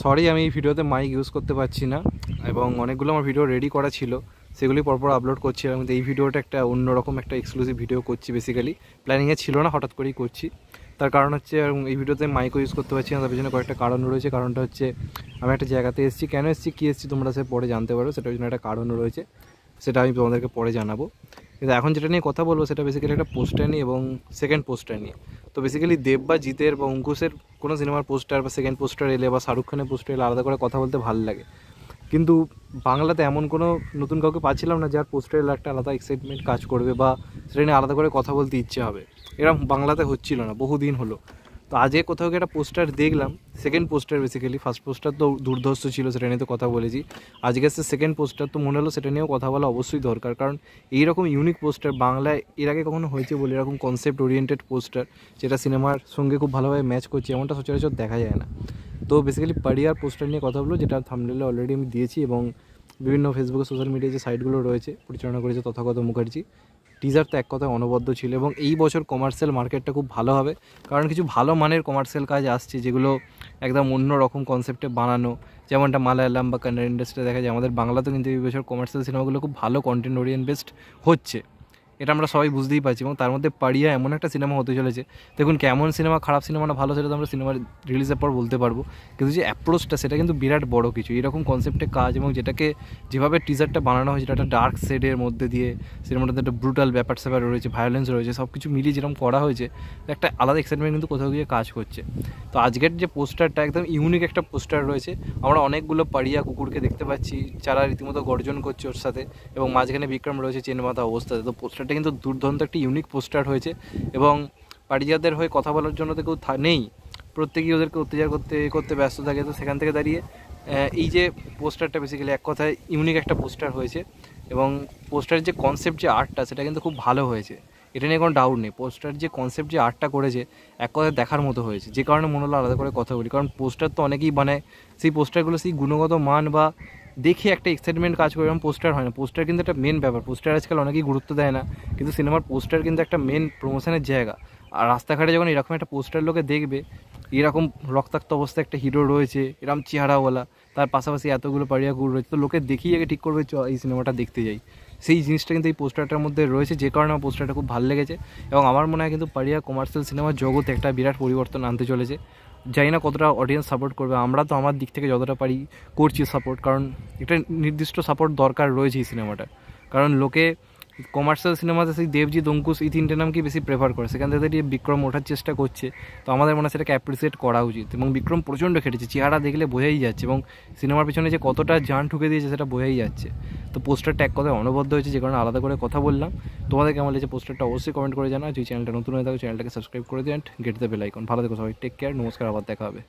Sorry, আমি এই ভিডিওতে মাইক ইউজ করতে পারছি না এবং অনেকগুলো আমার ভিডিও রেডি করা ছিল, সেগুলি পরপর আপলোড করছি। এবং এই ভিডিওটা একটা অন্যরকম একটা এক্সক্লুসিভ ভিডিও করছি। বেসিক্যালি প্ল্যানিংয়ে ছিল না, হঠাৎ করেই করছি। তার কারণ হচ্ছে এই ভিডিওতে মাইকও ইউজ করতে পারছি না, তার পেছনে কয়েকটা কারণ রয়েছে। কারণটা হচ্ছে আমি একটা জায়গাতে এসেছি, কেন এসেছি কী এসেছি তোমরা সে পরে জানতে পারো, সেটার জন্য একটা কারণ রয়েছে, সেটা আমি তোমাদেরকে পরে জানাবো। কিন্তু এখন যেটা নিয়ে কথা বলবো সেটা বেসিক্যালি একটা পোস্টার নিয়ে এবং সেকেন্ড পোস্টার নিয়ে। তো বেসিক্যালি দেব বা জিতের বা অঙ্কুশের কোনো সিনেমার পোস্টার বা সেকেন্ড পোস্টার এলে বা শাহরুখ খানের পোস্টার এলে আলাদা করে কথা বলতে ভালো লাগে, কিন্তু বাংলাতে এমন কোনো নতুন কাউকে পাচ্ছিলাম না যার পোস্টার এলে একটা আলাদা এক্সাইটমেন্ট কাজ করবে বা সেটা নিয়ে আলাদা করে কথা বলতে ইচ্ছে হবে। এরকম বাংলাতে হচ্ছিল না, বহুদিন হলো। তো আজকে কোথাও একটা পোস্টার দেখলাম, second poster. Basically first poster তো দুর্ধর্ষ ছিল, সেটা নিয়ে তো কথা বলেছি। আজকে সে সেকেন্ড পোস্টার, তো মনে হলো সেটা নিয়েও কথা বলা অবশ্যই দরকার। কারণ এইরকম ইউনিক পোস্টার বাংলায় এর আগে কখনো হয়েছে বলে, এরকম কনসেপ্ট ওরিয়েন্টেড পোস্টার যেটা সিনেমার সঙ্গে খুব ভালোভাবে ম্যাচ করছে, এমনটা সচরাচর দেখা যায় না। তো বেসিক্যালি পাড়িয়ার পোস্টার নিয়ে কথা বলবো, যেটা থাম্বনেলে অলরেডি আমি দিয়েছি এবং বিভিন্ন ফেসবুকে সোশ্যাল মিডিয়ায় যে সাইটগুলো রয়েছে পরিচালনা করেছে তথাগত মুখার্জি। টিজার তো এক কথায় অনবদ্য ছিল এবং এই বছর কমার্শিয়াল মার্কেটটা খুব ভালো হবে, কারণ কিছু ভালো মানের কমার্শিয়াল কাজ আসছে যেগুলো একদম অন্য রকম কনসেপ্টে বানানো। যেমনটা মালায়ালাম বা কান্নাড় ইন্ডাস্ট্রিতে দেখা যায়, আমাদের বাংলাতেও কিন্তু এই বছর কমার্শিয়াল সিনেমাগুলো খুব ভালো কন্টেন্ট ওরিয়েন্ট বেসড হচ্ছে, এটা আমরা সবাই বুঝতেই পারছি। এবং তার মধ্যে পাড়িয়া এমন একটা সিনেমা হতে চলেছে, দেখুন কেমন সিনেমা, খারাপ সিনেমা না ভালো, সেটা তো আমরা সিনেমা রিলিজের পর বলতে পারবো, কিন্তু যে অ্যাপ্রোচটা সেটা কিন্তু বিরাট বড় কিছু। এরকম কনসেপ্টে কাজ এবং যেটাকে যেভাবে টিজারটা বানানো হয়েছে, একটা ডার্ক শেডের মধ্যে দিয়ে সিনেমাটাতে একটা ব্রুটাল ব্যাপার স্যাপার রয়েছে, ভায়োলেন্স রয়েছে, সব কিছু মিলিয়ে যেরকম করা হয়েছে, একটা আলাদা এক্সাইটমেন্ট কিন্তু কোথাও গিয়ে কাজ করছে। তো আজকের যে পোস্টারটা একদম ইউনিক একটা পোস্টার রয়েছে। আমরা অনেকগুলো পাড়িয়া কুকুরকে দেখতে পাচ্ছি যারা রীতিমতো গর্জন করছে ওর সাথে, এবং মাঝখানে বিক্রম রয়েছে চেন মাথা অবস্থাতে। তো পোস্টারটা কিন্তু দুর্দান্ত একটা ইউনিক পোস্টার হয়েছে এবং পাড়িয়াদের হয়ে কথা বলার জন্য তো কেউ নেই, প্রত্যেকেই ওদেরকে অত্যাচার করতে করতে ব্যস্ত থাকে। তো সেখান থেকে দাঁড়িয়ে এই যে পোস্টারটা বেসিক্যালি এক কথায় ইউনিক একটা পোস্টার হয়েছে এবং পোস্টারের যে কনসেপ্ট যে আর্টটা সেটা কিন্তু খুব ভালো হয়েছে, এটা নিয়ে কোনো ডাউট নেই। পোস্টার যে কনসেপ্ট যে আর্টটা করেছে এক কথায় দেখার মতো হয়েছে, যে কারণে মনে হলো আলাদা করে কথা বলি। কারণ পোস্টার তো অনেকেই বানায়, সেই পোস্টারগুলো সেই গুণগত মান বা দেখে একটা এক্সাইটমেন্ট কাজ করে, এরকম পোস্টার হয় না। পোস্টার কিন্তু একটা মেন ব্যাপার, পোস্টার আজকাল অনেকেই গুরুত্ব দেয় না, কিন্তু সিনেমার পোস্টার কিন্তু একটা মেন প্রমোশনের জায়গা। আর রাস্তাঘাটে যখন এরকম একটা পোস্টার লোকে দেখবে, এরকম রক্তাক্ত অবস্থায় একটা হিরো রয়েছে, এরকম চেহারাওয়ালা, তার পাশাপাশি এতগুলো পাড়িয়া কুকুর রয়েছে, তো লোকে দেখেই আগে ঠিক করবে এই সিনেমাটা দেখতে যাই। সেই জিনিসটা কিন্তু এই পোস্টারটার মধ্যে রয়েছে, যে কারণে আমার পোস্টারটা খুব ভালো লেগেছে। এবং আমার মনে হয় কিন্তু পাড়িয়া কমার্শিয়াল সিনেমার জগতে একটা বিরাট পরিবর্তন আনতে চলেছে। জানি না কতটা অডিয়েন্স সাপোর্ট করবে, আমরা তো আমার দিক থেকে যতটা পারি করছি সাপোর্ট, কারণ একটা নির্দিষ্ট সাপোর্ট দরকার রয়েছে এই সিনেমাটা। কারণ লোকে কমার্শিয়াল সিনেমাতে সেই দেবজিৎ, অঙ্কুশ এই তিনটে নামকে বেশি প্রেফার করে, সেখান থেকে দিয়ে বিক্রম ওঠার চেষ্টা করছে। তো আমাদের মনে হয় সেটাকে অ্যাপ্রিসিয়েট করা উচিত। এবং বিক্রম প্রচণ্ড খেটেছে, চেহারা দেখলে বোঝাই যাচ্ছে, এবং সিনেমার পিছনে যে কতটা জান ঠুকে দিয়েছে সেটা বোঝাই যাচ্ছে। তো পোস্টারটা এক কথায় অনবদ্য হয়েছে, যে কারণে আলাদা করে কথা বললাম। তোমাদের কেমন লেগেছে পোস্টারটা অবশ্যই কমেন্ট করে জানাও। যদি চ্যানেলটা নতুন হয়ে থাকো চ্যানেলটাকে সাবস্ক্রাইব করে দিন, গেট দ্য বেল আইকন। ভালো থেকো সবাই, টেক কেয়ার, নমস্কার, আবার দেখা হবে।